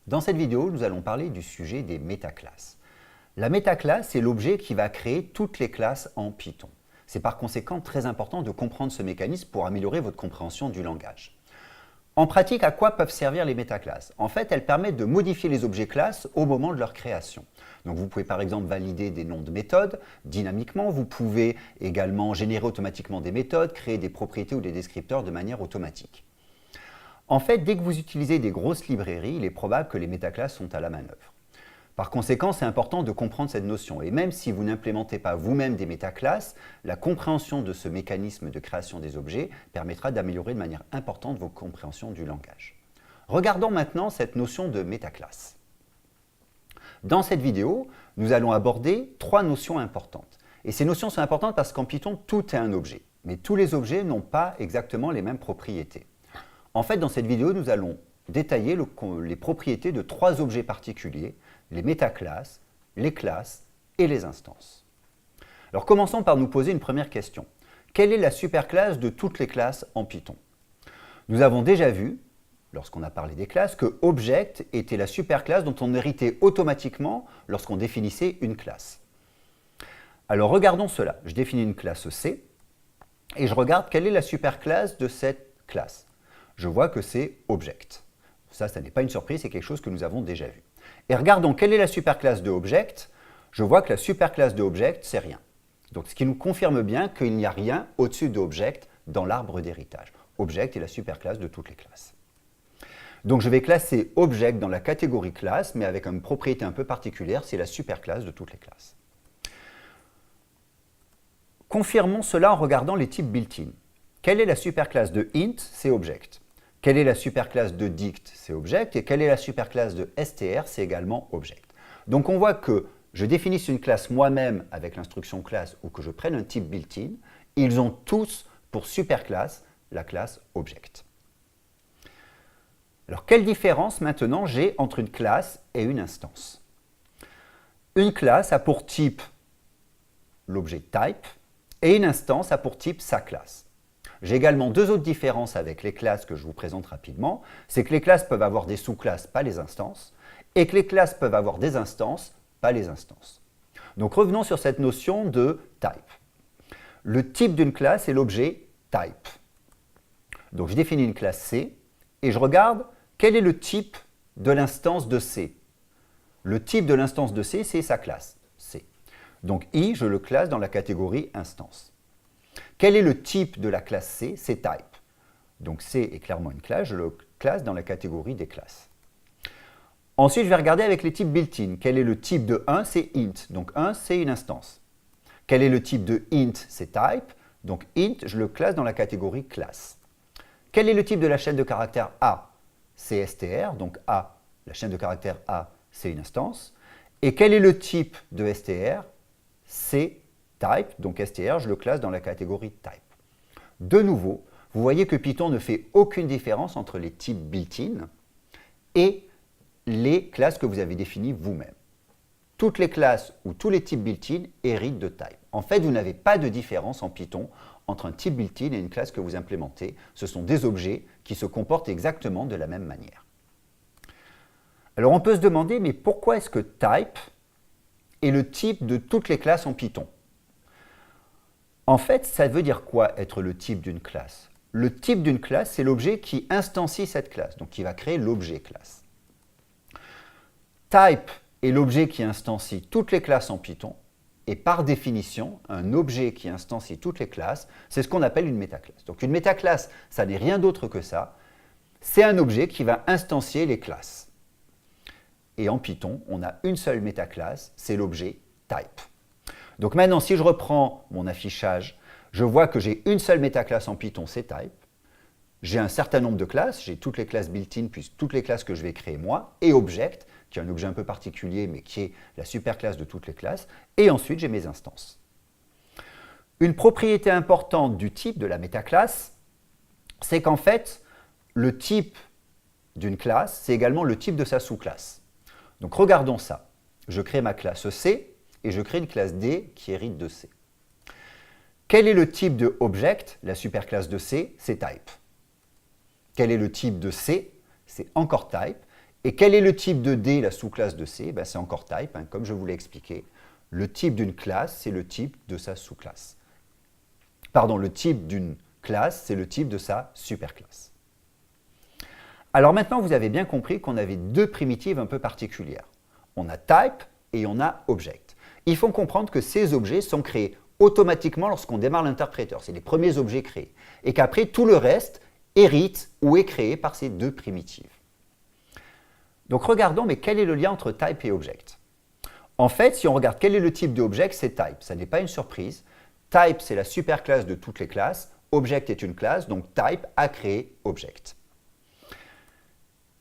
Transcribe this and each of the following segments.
Dans cette vidéo, nous allons parler du sujet des métaclasses. La métaclasse est l'objet qui va créer toutes les classes en Python. C'est par conséquent très important de comprendre ce mécanisme pour améliorer votre compréhension du langage. En pratique, à quoi peuvent servir les métaclasses? En fait, elles permettent de modifier les objets classes au moment de leur création. Donc vous pouvez par exemple valider des noms de méthodes dynamiquement, vous pouvez également générer automatiquement des méthodes, créer des propriétés ou des descripteurs de manière automatique. En fait, dès que vous utilisez des grosses librairies, il est probable que les métaclasses sont à la manœuvre. Par conséquent, c'est important de comprendre cette notion. Et même si vous n'implémentez pas vous-même des métaclasses, la compréhension de ce mécanisme de création des objets permettra d'améliorer de manière importante vos compréhensions du langage. Regardons maintenant cette notion de métaclasse. Dans cette vidéo, nous allons aborder trois notions importantes. Et ces notions sont importantes parce qu'en Python, tout est un objet. Mais tous les objets n'ont pas exactement les mêmes propriétés. En fait, dans cette vidéo, nous allons détailler les propriétés de trois objets particuliers, les métaclasses, les classes et les instances. Alors commençons par nous poser une première question. Quelle est la superclasse de toutes les classes en Python? Nous avons déjà vu, lorsqu'on a parlé des classes, que Object était la superclasse dont on héritait automatiquement lorsqu'on définissait une classe. Alors regardons cela. Je définis une classe C et je regarde quelle est la superclasse de cette classe. Je vois que c'est Object. Ça n'est pas une surprise, c'est quelque chose que nous avons déjà vu. Et regardons quelle est la superclasse de Object. Je vois que la superclasse de Object, c'est rien. Donc ce qui nous confirme bien qu'il n'y a rien au-dessus de Object dans l'arbre d'héritage. Object est la superclasse de toutes les classes. Donc je vais classer Object dans la catégorie classe, mais avec une propriété un peu particulière, c'est la superclasse de toutes les classes. Confirmons cela en regardant les types built-in. Quelle est la superclasse de int? C'est Object. Quelle est la superclasse de dict? C'est Object. Et quelle est la superclasse de str? C'est également Object. Donc on voit que je définisse une classe moi-même avec l'instruction classe ou que je prenne un type built-in, ils ont tous pour superclasse la classe Object. Alors quelle différence maintenant j'ai entre une classe et une instance? Une classe a pour type l'objet type et une instance a pour type sa classe. J'ai également deux autres différences avec les classes que je vous présente rapidement. C'est que les classes peuvent avoir des sous-classes, pas les instances, et que les classes peuvent avoir des instances, pas les instances. Donc revenons sur cette notion de type. Le type d'une classe est l'objet type. Donc je définis une classe C et je regarde quel est le type de l'instance de C. Le type de l'instance de C, c'est sa classe, C. Donc I, je le classe dans la catégorie instance. Quel est le type de la classe C? C'est type. Donc C est clairement une classe, je le classe dans la catégorie des classes. Ensuite, je vais regarder avec les types built-in. Quel est le type de 1? C'est int. Donc 1, c'est une instance. Quel est le type de int? C'est type. Donc int, je le classe dans la catégorie classe. Quel est le type de la chaîne de caractères A? C'est str. Donc A, la chaîne de caractères A, c'est une instance. Et quel est le type de str? C'est type, donc str, je le classe dans la catégorie type. De nouveau, vous voyez que Python ne fait aucune différence entre les types built-in et les classes que vous avez définies vous-même. Toutes les classes ou tous les types built-in héritent de type. En fait, vous n'avez pas de différence en Python entre un type built-in et une classe que vous implémentez. Ce sont des objets qui se comportent exactement de la même manière. Alors on peut se demander, mais pourquoi est-ce que type est le type de toutes les classes en Python? En fait, ça veut dire quoi être le type d'une classe? Le type d'une classe, c'est l'objet qui instancie cette classe, donc qui va créer l'objet classe. Type est l'objet qui instancie toutes les classes en Python, et par définition, un objet qui instancie toutes les classes, c'est ce qu'on appelle une métaclasse. Donc une métaclasse, ça n'est rien d'autre que ça, c'est un objet qui va instancier les classes. Et en Python, on a une seule métaclasse, c'est l'objet type. Donc maintenant, si je reprends mon affichage, je vois que j'ai une seule métaclasse en Python, c'est type. J'ai un certain nombre de classes, j'ai toutes les classes built-in, puis toutes les classes que je vais créer moi, et Object, qui est un objet un peu particulier, mais qui est la superclasse de toutes les classes. Et ensuite, j'ai mes instances. Une propriété importante du type de la métaclasse, c'est qu'en fait, le type d'une classe, c'est également le type de sa sous-classe. Donc regardons ça. Je crée ma classe C, et je crée une classe D qui hérite de C. Quel est le type de Object? La superclasse de C, c'est type. Quel est le type de C? C'est encore type. Et quel est le type de D, la sous-classe de C? C'est encore type, comme je vous l'ai expliqué. Le type d'une classe, c'est le type de sa sous-classe. Pardon, le type d'une classe, c'est le type de sa superclasse. Alors maintenant, vous avez bien compris qu'on avait deux primitives un peu particulières. On a type et on a object. Il faut comprendre que ces objets sont créés automatiquement lorsqu'on démarre l'interpréteur. C'est les premiers objets créés. Et qu'après, tout le reste hérite ou est créé par ces deux primitives. Donc regardons, mais quel est le lien entre type et object? En fait, si on regarde quel est le type de object, c'est type. Ça n'est pas une surprise. Type, c'est la superclasse de toutes les classes. Object est une classe, donc type a créé object.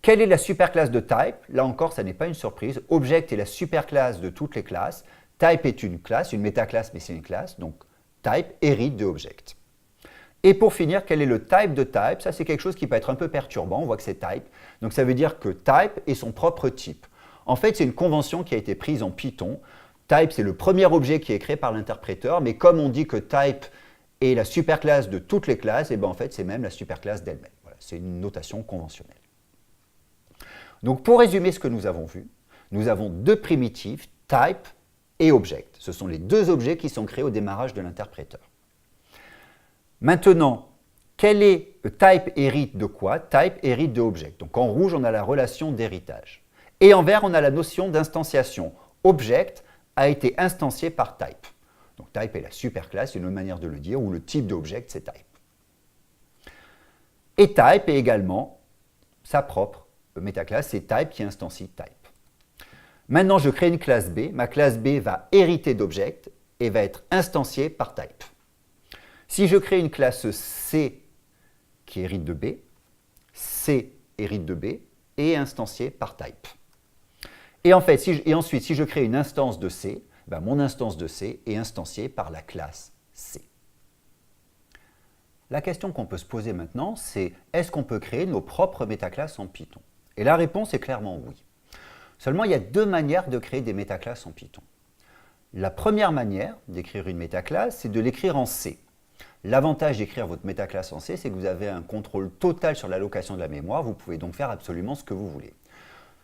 Quelle est la superclasse de type? Là encore, ça n'est pas une surprise. Object est la superclasse de toutes les classes. Type est une classe, une métaclasse, mais c'est une classe. Donc type hérite de object. Et pour finir, quel est le type de type? Ça, c'est quelque chose qui peut être un peu perturbant. On voit que c'est type. Donc ça veut dire que type est son propre type. En fait, c'est une convention qui a été prise en Python. Type, c'est le premier objet qui est créé par l'interpréteur, mais comme on dit que type est la superclasse de toutes les classes, et en fait, c'est même la superclasse d'elle-même. Voilà, c'est une notation conventionnelle. Donc pour résumer ce que nous avons vu, nous avons deux primitives, type et object. Ce sont les deux objets qui sont créés au démarrage de l'interpréteur. Maintenant, quel est type hérite de quoi? Type hérite de object. Donc en rouge, on a la relation d'héritage. Et en vert, on a la notion d'instanciation. Object a été instancié par type. Donc type est la superclasse, c'est une autre manière de le dire, ou le type d'object, c'est type. Et type est également sa propre métaclasse, c'est type qui instancie type. Maintenant, je crée une classe B. Ma classe B va hériter d'object et va être instanciée par type. Si je crée une classe C qui hérite de B, C hérite de B et est instanciée par type. Et ensuite, si je crée une instance de C, mon instance de C est instanciée par la classe C. La question qu'on peut se poser maintenant, c'est est-ce qu'on peut créer nos propres métaclasses en Python? Et la réponse est clairement oui. Seulement, il y a deux manières de créer des métaclasses en Python. La première manière d'écrire une métaclasse, c'est de l'écrire en C. L'avantage d'écrire votre métaclasse en C, c'est que vous avez un contrôle total sur l'allocation de la mémoire. Vous pouvez donc faire absolument ce que vous voulez.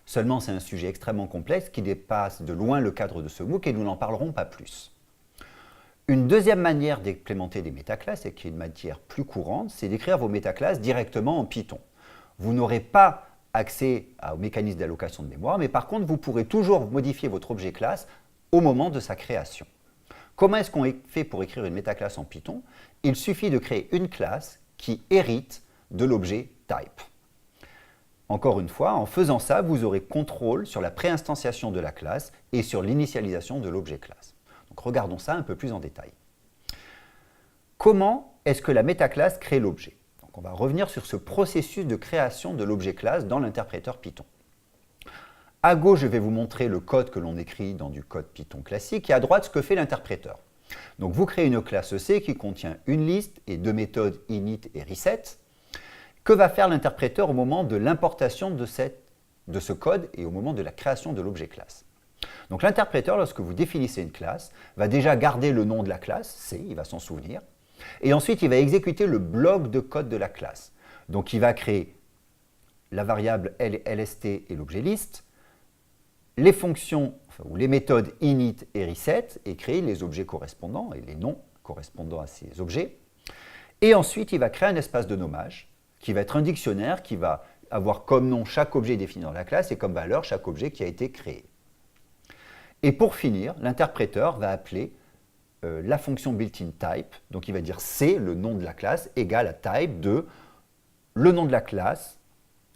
Seulement, c'est un sujet extrêmement complexe qui dépasse de loin le cadre de ce MOOC et nous n'en parlerons pas plus. Une deuxième manière d'implémenter des métaclasses, et qui est une matière plus courante, c'est d'écrire vos métaclasses directement en Python. Vous n'aurez pas accès au mécanisme d'allocation de mémoire, mais par contre, vous pourrez toujours modifier votre objet classe au moment de sa création. Comment est-ce qu'on fait pour écrire une métaclasse en Python? Il suffit de créer une classe qui hérite de l'objet type. Encore une fois, en faisant ça, vous aurez contrôle sur la préinstanciation de la classe et sur l'initialisation de l'objet classe. Donc regardons ça un peu plus en détail. Comment est-ce que la métaclasse crée l'objet? Donc on va revenir sur ce processus de création de l'objet classe dans l'interpréteur Python. À gauche, je vais vous montrer le code que l'on écrit dans du code Python classique et à droite, ce que fait l'interpréteur. Donc vous créez une classe C qui contient une liste et deux méthodes init et reset. Que va faire l'interpréteur au moment de l'importation de ce code et au moment de la création de l'objet classe? Donc l'interpréteur, lorsque vous définissez une classe, va déjà garder le nom de la classe, C, il va s'en souvenir, et ensuite il va exécuter le bloc de code de la classe. Donc il va créer la variable lst et l'objet list, les fonctions ou les méthodes init et reset, et créer les objets correspondants et les noms correspondant à ces objets. Et ensuite il va créer un espace de nommage, qui va être un dictionnaire qui va avoir comme nom chaque objet défini dans la classe et comme valeur chaque objet qui a été créé. Et pour finir, l'interpréteur va appeler la fonction built-in type, donc il va dire C, le nom de la classe, égale à type de le nom de la classe,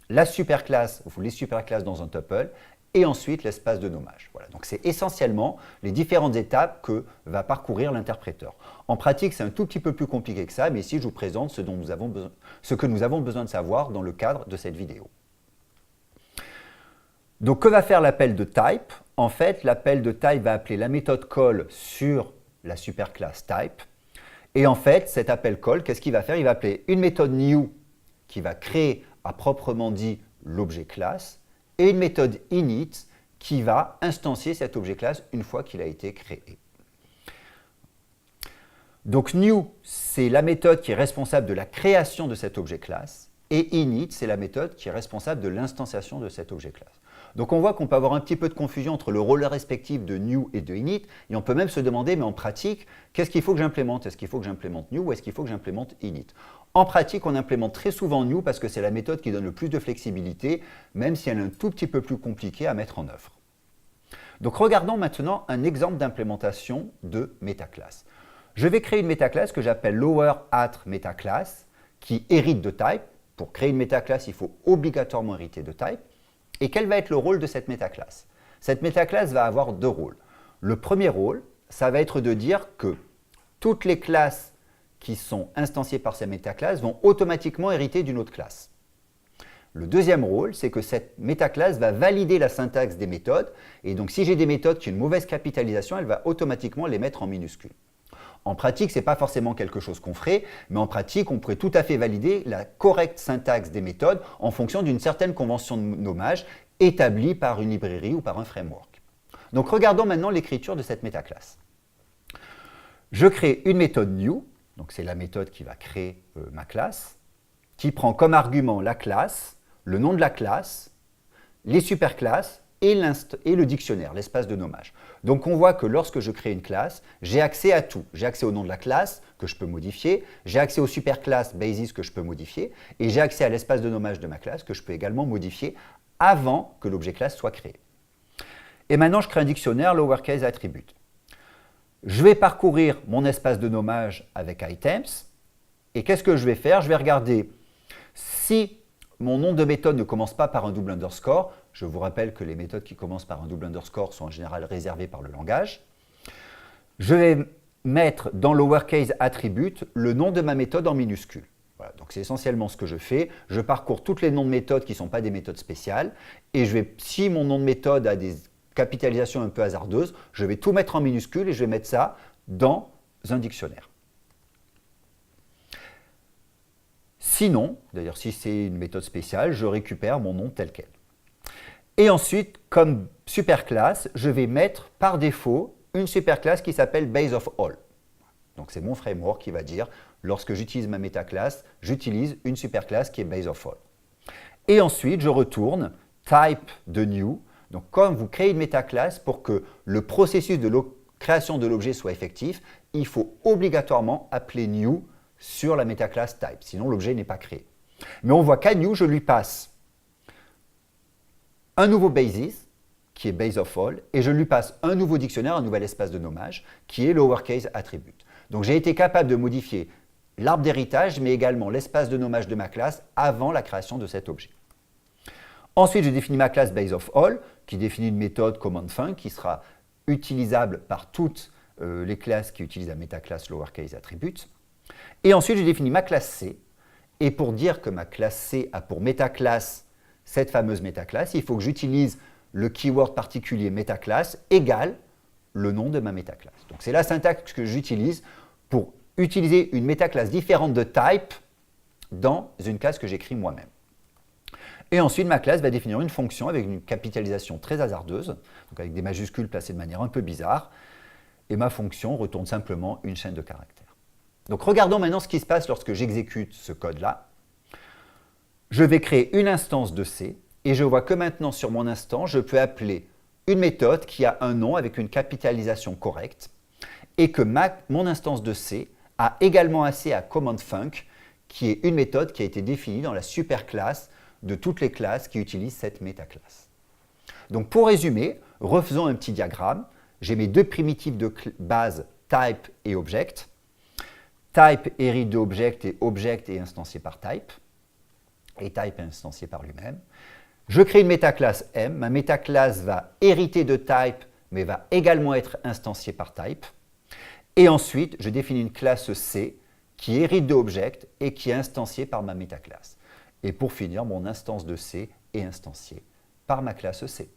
la superclasse ou les superclasses dans un tuple, et ensuite l'espace de nommage. Voilà. Donc c'est essentiellement les différentes étapes que va parcourir l'interpréteur. En pratique, c'est un tout petit peu plus compliqué que ça, mais ici je vous présente ce que nous avons besoin de savoir dans le cadre de cette vidéo. Donc que va faire l'appel de type? En fait, l'appel de type va appeler la méthode call sur la superclasse type. Et en fait, cet appel call, qu'est-ce qu'il va faire? Il va appeler une méthode new qui va créer à proprement dit l'objet classe, et une méthode init qui va instancier cet objet classe une fois qu'il a été créé. Donc new, c'est la méthode qui est responsable de la création de cet objet classe, et init, c'est la méthode qui est responsable de l'instanciation de cet objet classe. Donc on voit qu'on peut avoir un petit peu de confusion entre le rôle respectif de new et de init, et on peut même se demander, mais en pratique, qu'est-ce qu'il faut que j'implémente? Est-ce qu'il faut que j'implémente new ou est-ce qu'il faut que j'implémente init? En pratique, on implémente très souvent new parce que c'est la méthode qui donne le plus de flexibilité, même si elle est un tout petit peu plus compliquée à mettre en œuvre. Donc regardons maintenant un exemple d'implémentation de métaclasse. Je vais créer une métaclasse que j'appelle lower@metaclass qui hérite de type. Pour créer une métaclasse, il faut obligatoirement hériter de type. Et quel va être le rôle de cette métaclasse? Cette métaclasse va avoir deux rôles. Le premier rôle, ça va être de dire que toutes les classes qui sont instanciées par cette métaclasse vont automatiquement hériter d'une autre classe. Le deuxième rôle, c'est que cette métaclasse va valider la syntaxe des méthodes. Et donc, si j'ai des méthodes qui ont une mauvaise capitalisation, elle va automatiquement les mettre en minuscules. En pratique, ce n'est pas forcément quelque chose qu'on ferait, mais en pratique, on pourrait tout à fait valider la correcte syntaxe des méthodes en fonction d'une certaine convention de nommage établie par une librairie ou par un framework. Donc regardons maintenant l'écriture de cette métaclasse. Je crée une méthode new, donc c'est la méthode qui va créer ma classe, qui prend comme argument la classe, le nom de la classe, les superclasses, et le dictionnaire, l'espace de nommage. Donc on voit que lorsque je crée une classe, j'ai accès à tout. J'ai accès au nom de la classe que je peux modifier, j'ai accès aux superclasses basis que je peux modifier, et j'ai accès à l'espace de nommage de ma classe que je peux également modifier avant que l'objet classe soit créé. Et maintenant, je crée un dictionnaire lowercase attribute. Je vais parcourir mon espace de nommage avec items, et qu'est-ce que je vais faire? Je vais regarder si mon nom de méthode ne commence pas par un double underscore. Je vous rappelle que les méthodes qui commencent par un double underscore sont en général réservées par le langage. Je vais mettre dans lowercase attribute le nom de ma méthode en minuscule. Voilà, donc c'est essentiellement ce que je fais. Je parcours tous les noms de méthodes qui ne sont pas des méthodes spéciales et si mon nom de méthode a des capitalisations un peu hasardeuses, je vais tout mettre en minuscule et je vais mettre ça dans un dictionnaire. Sinon, d'ailleurs si c'est une méthode spéciale, je récupère mon nom tel quel. Et ensuite, comme superclasse, je vais mettre par défaut une superclasse qui s'appelle base of all. Donc c'est mon framework qui va dire, lorsque j'utilise ma métaclasse, j'utilise une superclasse qui est base of all. Et ensuite, je retourne type de new. Donc comme vous créez une métaclasse, pour que le processus de création de l'objet soit effectif, il faut obligatoirement appeler new sur la métaclasse type, sinon l'objet n'est pas créé. Mais on voit qu'à new, je lui passe un nouveau basis, qui est base of all, et je lui passe un nouveau dictionnaire, un nouvel espace de nommage, qui est lowercase attribute. Donc j'ai été capable de modifier l'arbre d'héritage, mais également l'espace de nommage de ma classe avant la création de cet objet. Ensuite, je définis ma classe base of all, qui définit une méthode command func, qui sera utilisable par toutes les classes qui utilisent la métaclasse lowercase attribute. Et ensuite, je définis ma classe C. Et pour dire que ma classe C a pour métaclasse cette fameuse métaclasse, il faut que j'utilise le keyword particulier métaclasse égale le nom de ma métaclasse. Donc c'est la syntaxe que j'utilise pour utiliser une métaclasse différente de type dans une classe que j'écris moi-même. Et ensuite, ma classe va définir une fonction avec une capitalisation très hasardeuse, donc avec des majuscules placées de manière un peu bizarre. Et ma fonction retourne simplement une chaîne de caractères. Donc regardons maintenant ce qui se passe lorsque j'exécute ce code-là. Je vais créer une instance de C et je vois que maintenant sur mon instance, je peux appeler une méthode qui a un nom avec une capitalisation correcte et que mon instance de C a également accès à command func qui est une méthode qui a été définie dans la superclasse de toutes les classes qui utilisent cette métaclasse. Donc pour résumer, refaisons un petit diagramme. J'ai mes deux primitives de base type et object. Type hérite de object et object est instancié par type. Et type est instancié par lui-même. Je crée une métaclasse M. Ma métaclasse va hériter de type, mais va également être instanciée par type. Et ensuite, je définis une classe C qui hérite de object et qui est instanciée par ma métaclasse. Et pour finir, mon instance de C est instanciée par ma classe C.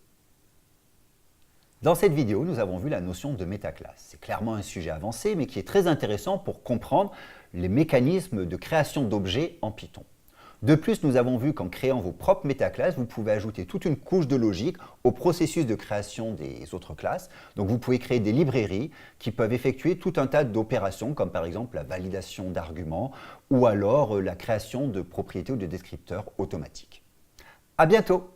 Dans cette vidéo, nous avons vu la notion de métaclasse. C'est clairement un sujet avancé, mais qui est très intéressant pour comprendre les mécanismes de création d'objets en Python. De plus, nous avons vu qu'en créant vos propres métaclasses, vous pouvez ajouter toute une couche de logique au processus de création des autres classes. Donc vous pouvez créer des librairies qui peuvent effectuer tout un tas d'opérations, comme par exemple la validation d'arguments ou alors la création de propriétés ou de descripteurs automatiques. À bientôt!